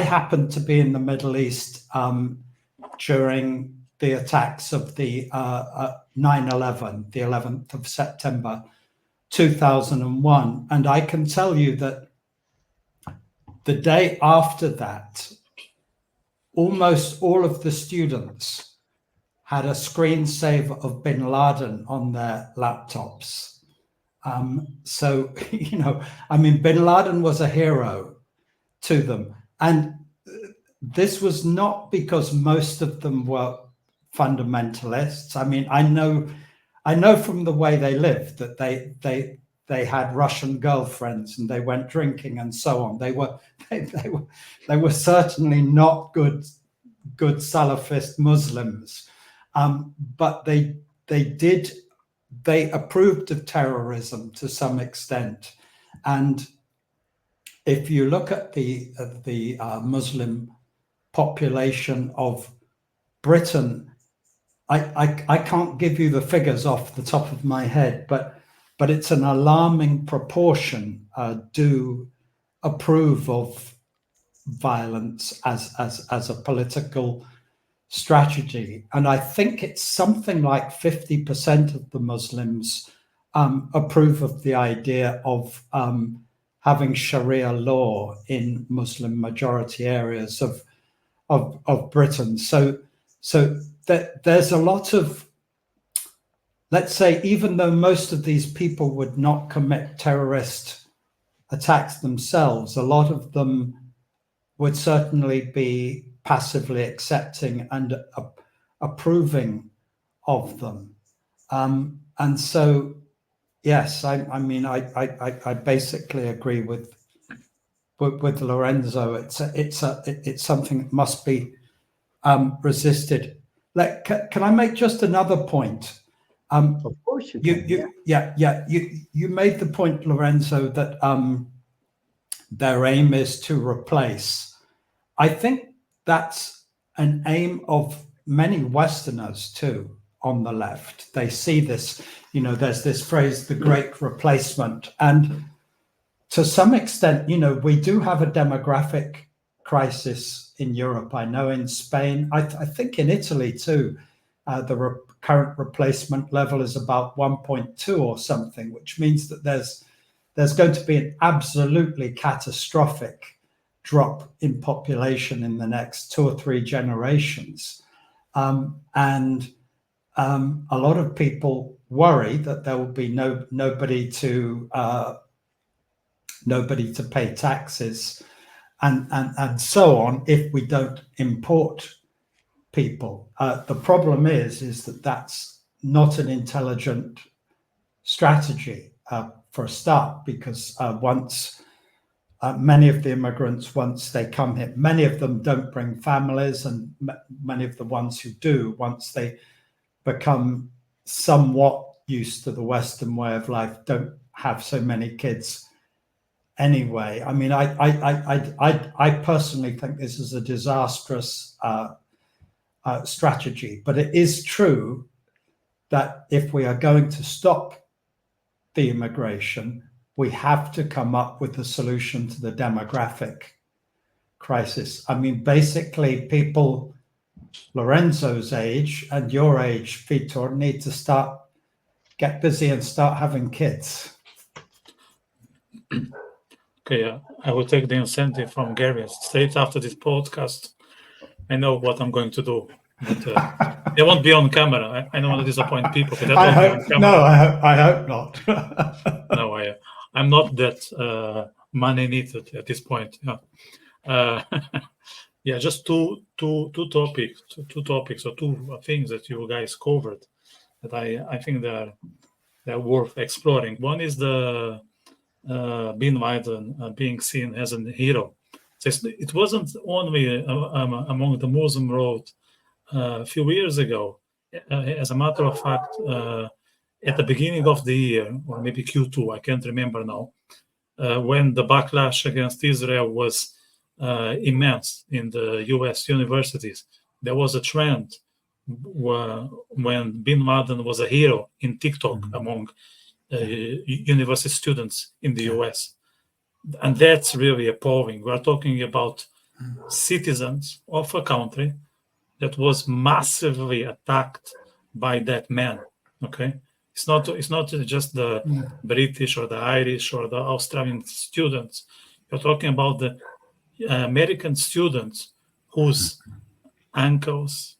happened to be in the Middle East during the attacks of the 9/11, the 11th of September 2001. And I can tell you that the day after that, almost all of the students had a screensaver of bin Laden on their laptops. So, bin Laden was a hero to them. And this was not because most of them were fundamentalists. I mean, I know from the way they lived that they had Russian girlfriends and they went drinking and so on. They were certainly not good Salafist Muslims, but they approved of terrorism to some extent. And if you look at the Muslim population of Britain, I can't give you the figures off the top of my head, but it's an alarming proportion do approve of violence as a political strategy. And I think it's something like 50% of the Muslims approve of the idea of having Sharia law in Muslim majority areas of Britain. So there's a lot of, let's say, even though most of these people would not commit terrorist attacks themselves, a lot of them would certainly be passively accepting and approving of them. And so, yes, I basically agree with Lorenzo. It's something that must be resisted. Can I make just another point? Of course you can. You made the point, Lorenzo, that their aim is to replace. I think that's an aim of many Westerners too on the left. They see this, there's this phrase, the great replacement. And to some extent, we do have a demographic crisis in Europe. I know in Spain, I think in Italy too, the current replacement level is about 1.2 or something, which means that there's going to be an absolutely catastrophic drop in population in the next 2 or 3 generations. And a lot of people worry that there will be nobody to pay taxes and so on if we don't import people. The problem is that that's not an intelligent strategy for a start, because once many of the immigrants, once they come here, many of them don't bring families, and many of the ones who do, once they become somewhat used to the Western way of life, don't have so many kids anyway. I mean, I personally think this is a disastrous strategy, but it is true that if we are going to stop the immigration, we have to come up with a solution to the demographic crisis. I mean, basically, people Lorenzo's age and your age, Vitor, need to get busy and start having kids. Okay, I will take the incentive from Garry. Straight after this podcast, I know what I'm going to do. But they won't be on camera. I don't want to disappoint people. But I hope not. No, I'm not that money needed at this point. Yeah, just two topics or two things that you guys covered that I think they're worth exploring. One is the Bin Laden being seen as a hero. So it wasn't only among the Muslim world a few years ago. As a matter of fact, at the beginning of the year, or maybe Q2, I can't remember now, when the backlash against Israel was immense in the US universities, there was a trend when Bin Laden was a hero in TikTok among university students in the US. And that's really appalling. We're talking about citizens of a country that was massively attacked by that man. Okay, it's not just the British or the Irish or the Australian students. You're talking about the American students whose uncles,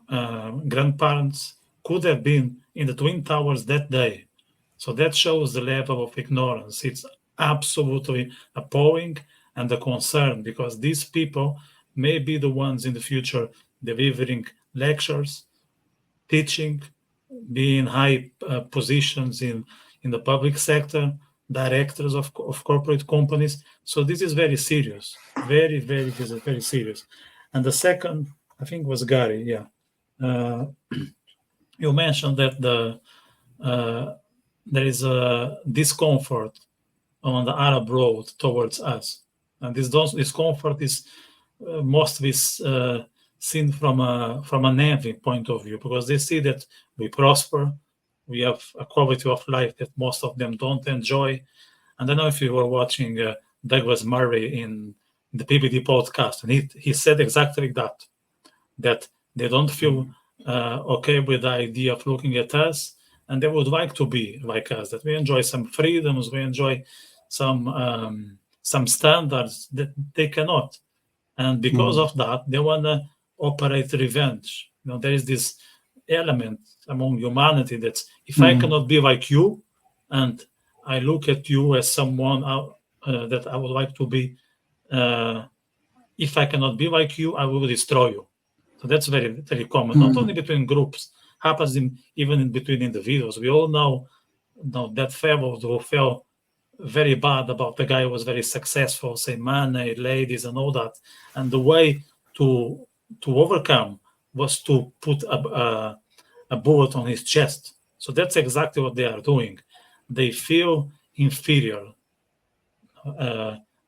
grandparents could have been in the Twin Towers that day. So that shows the level of ignorance. It's absolutely appalling and a concern, because these people may be the ones in the future delivering lectures, teaching, being high positions in the public sector, directors of corporate companies. So this is very serious, this is very serious. And the second, I think, was Garry. Yeah, you mentioned that there is a discomfort on the Arab road towards us, and this discomfort is mostly seen from an envy point of view, because they see that we prosper, we have a quality of life that most of them don't enjoy. And I don't know if you were watching Douglas Murray in the PBD podcast, and he said exactly that they don't feel okay with the idea of looking at us, and they would like to be like us, that we enjoy some freedoms, we enjoy some standards that they cannot. And because of that, they want to operate revenge. There is this element among humanity that if I cannot be like you, and I look at you as someone that I would like to be, if I cannot be like you, I will destroy you. So that's very, very common, not only between groups, happens even in between individuals. We all know that fellow who felt very bad about the guy who was very successful, say money, ladies, and all that. And the way to overcome was to put a bullet on his chest. So that's exactly what they are doing. They feel inferior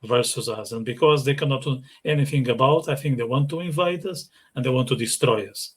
versus us. And because they cannot do anything about, I think they want to invade us and they want to destroy us.